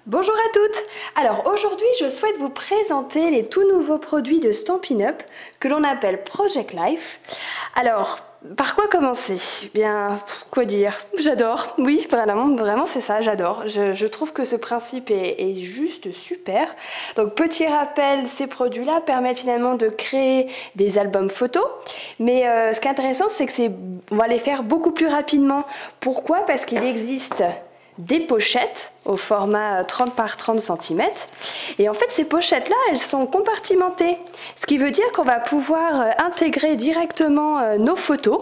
Bonjour à toutes! Alors aujourd'hui je souhaite vous présenter les tout nouveaux produits de Stampin' Up que l'on appelle Project Life. Alors par quoi commencer? Bien, quoi dire? J'adore, oui vraiment c'est ça, j'adore. Je trouve que ce principe est juste super. Donc petit rappel, ces produits-là permettent finalement de créer des albums photos. Mais ce qui est intéressant c'est que on va les faire beaucoup plus rapidement. Pourquoi? Parce qu'il existe des pochettes au format 30 par 30 cm. Et en fait, ces pochettes-là, elles sont compartimentées. Ce qui veut dire qu'on va pouvoir intégrer directement nos photos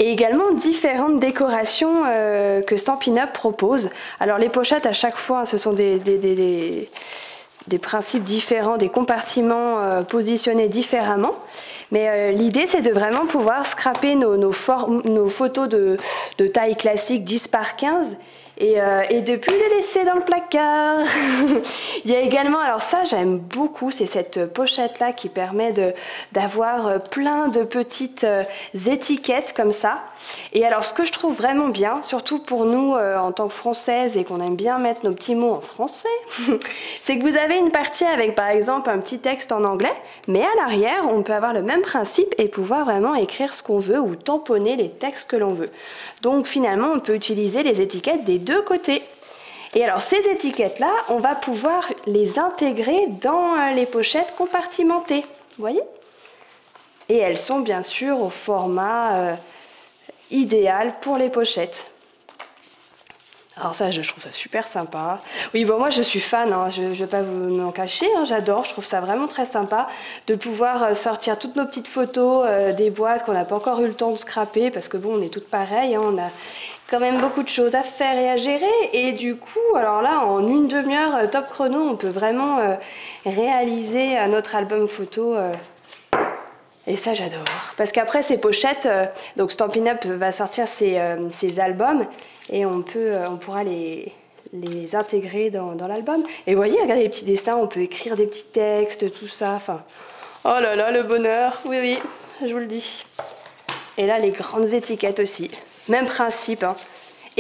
et également différentes décorations que Stampin' Up propose. Alors les pochettes, à chaque fois, ce sont des principes différents, des compartiments positionnés différemment. Mais l'idée, c'est de vraiment pouvoir scraper nos photos de taille classique 10 par 15 et de plus les laisser dans le placard. Il y a également, alors ça j'aime beaucoup, c'est cette pochette là qui permet d'avoir plein de petites étiquettes comme ça. Et alors ce que je trouve vraiment bien, surtout pour nous en tant que Françaises et qu'on aime bien mettre nos petits mots en français, c'est que vous avez une partie avec par exemple un petit texte en anglais, mais à l'arrière on peut avoir le même principe et pouvoir vraiment écrire ce qu'on veut ou tamponner les textes que l'on veut. Donc finalement on peut utiliser les étiquettes des deux côtés. Et alors ces étiquettes là, on va pouvoir les intégrer dans les pochettes compartimentées, vous voyez? Et elles sont bien sûr au format idéal pour les pochettes. Alors ça, je trouve ça super sympa. Oui, bon, moi je suis fan, hein, je ne vais pas vous m'en cacher, hein, j'adore, je trouve ça vraiment très sympa de pouvoir sortir toutes nos petites photos des boîtes qu'on n'a pas encore eu le temps de scraper, parce que bon, on est toutes pareilles, hein, on a quand même beaucoup de choses à faire et à gérer, et du coup, alors là, en une demi-heure top chrono, on peut vraiment réaliser notre album photo. Et ça j'adore, parce qu'après ces pochettes, donc Stampin' Up va sortir ses albums et on pourra les intégrer dans l'album. Et vous voyez, regardez les petits dessins, on peut écrire des petits textes, tout ça, enfin, oh là là, le bonheur, oui oui, je vous le dis. Et là les grandes étiquettes aussi, même principe, hein.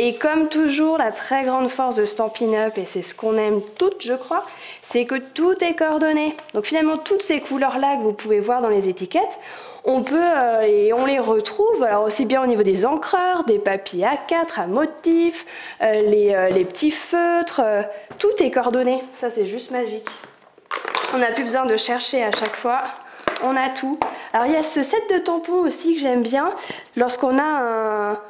Et comme toujours, la très grande force de Stampin' Up, et c'est ce qu'on aime toutes, je crois, c'est que tout est coordonné. Donc finalement, toutes ces couleurs-là que vous pouvez voir dans les étiquettes, on peut et on les retrouve, alors aussi bien au niveau des encreurs, des papiers A4 à motifs, les petits feutres, tout est coordonné. Ça, c'est juste magique. On n'a plus besoin de chercher à chaque fois. On a tout. Alors il y a ce set de tampons aussi que j'aime bien lorsqu'on a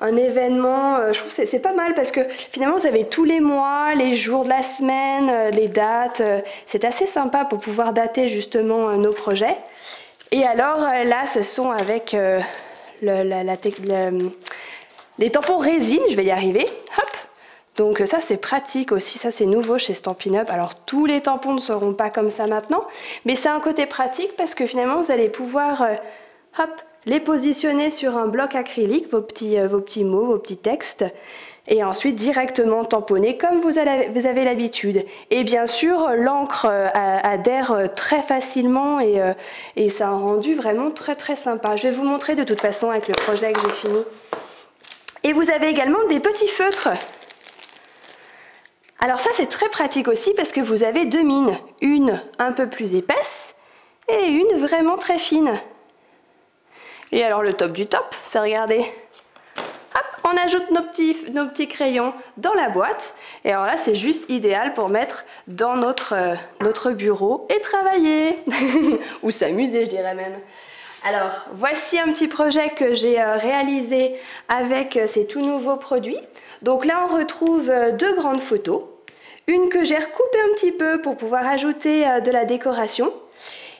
un événement, je trouve que c'est pas mal parce que finalement vous avez tous les mois, les jours de la semaine, les dates, c'est assez sympa pour pouvoir dater justement nos projets. Et alors là ce sont avec les tampons résine, je vais y arriver, hop. Donc ça c'est pratique aussi, ça c'est nouveau chez Stampin' Up. Alors tous les tampons ne seront pas comme ça maintenant, mais c'est un côté pratique parce que finalement vous allez pouvoir hop, les positionner sur un bloc acrylique, vos petits mots, vos petits textes, et ensuite directement tamponner comme vous avez l'habitude. Et bien sûr, l'encre adhère très facilement et ça a un rendu vraiment très très sympa. Je vais vous montrer de toute façon avec le projet que j'ai fini. Et vous avez également des petits feutres. Alors ça c'est très pratique aussi parce que vous avez deux mines, une un peu plus épaisse et une vraiment très fine. Et alors le top du top, c'est regardez, hop, on ajoute nos petits crayons dans la boîte. Et alors là c'est juste idéal pour mettre dans notre bureau et travailler, ou s'amuser je dirais même. Alors voici un petit projet que j'ai réalisé avec ces tout nouveaux produits. Donc là on retrouve deux grandes photos, une que j'ai recoupée un petit peu pour pouvoir ajouter de la décoration,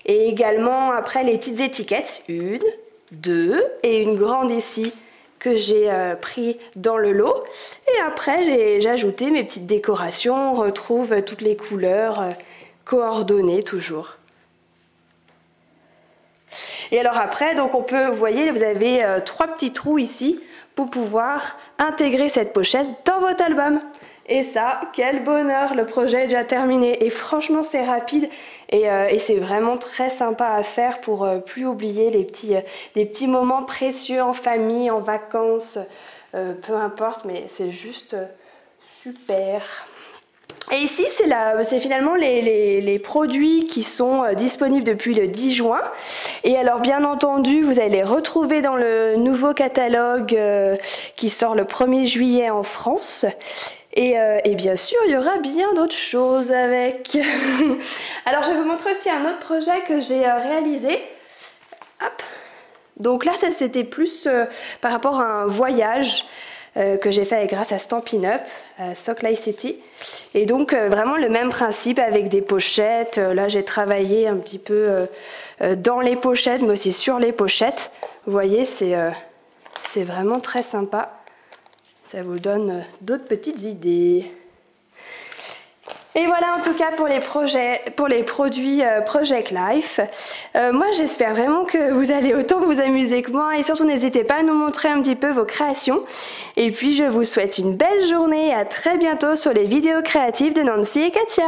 et également après les petites étiquettes, une, deux, et une grande ici que j'ai pris dans le lot. Et après j'ai ajouté mes petites décorations, on retrouve toutes les couleurs coordonnées toujours. Et alors après, donc on peut, vous voyez, vous avez trois petits trous ici pour pouvoir intégrer cette pochette dans votre album. Et ça, quel bonheur, le projet est déjà terminé. Et franchement, c'est rapide et c'est vraiment très sympa à faire pour plus oublier des petits moments précieux en famille, en vacances, peu importe, mais c'est juste super. Et ici, c'est finalement les produits qui sont disponibles depuis le 10 juin. Et alors, bien entendu, vous allez les retrouver dans le nouveau catalogue qui sort le 1er juillet en France. Et bien sûr, il y aura bien d'autres choses avec. Alors, je vais vous montrer aussi un autre projet que j'ai réalisé. Hop. Donc là, ça c'était plus par rapport à un voyage que j'ai fait grâce à Stampin' Up, Sock Life City. Et donc vraiment le même principe avec des pochettes. Là j'ai travaillé un petit peu dans les pochettes mais aussi sur les pochettes. Vous voyez, c'est vraiment très sympa. Ça vous donne d'autres petites idées. Et voilà en tout cas pour les produits Project Life. Moi j'espère vraiment que vous allez autant vous amuser que moi et surtout n'hésitez pas à nous montrer un petit peu vos créations. Et puis je vous souhaite une belle journée et à très bientôt sur les vidéos créatives de Nancy et Katia.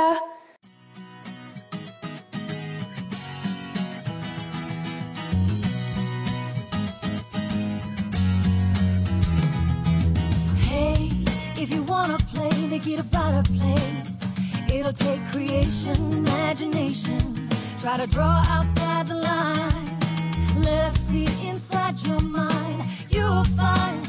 Hey, if you wanna play, make it about a place. It'll take creation, imagination. Try to draw outside the line. Let us see inside your mind. You'll find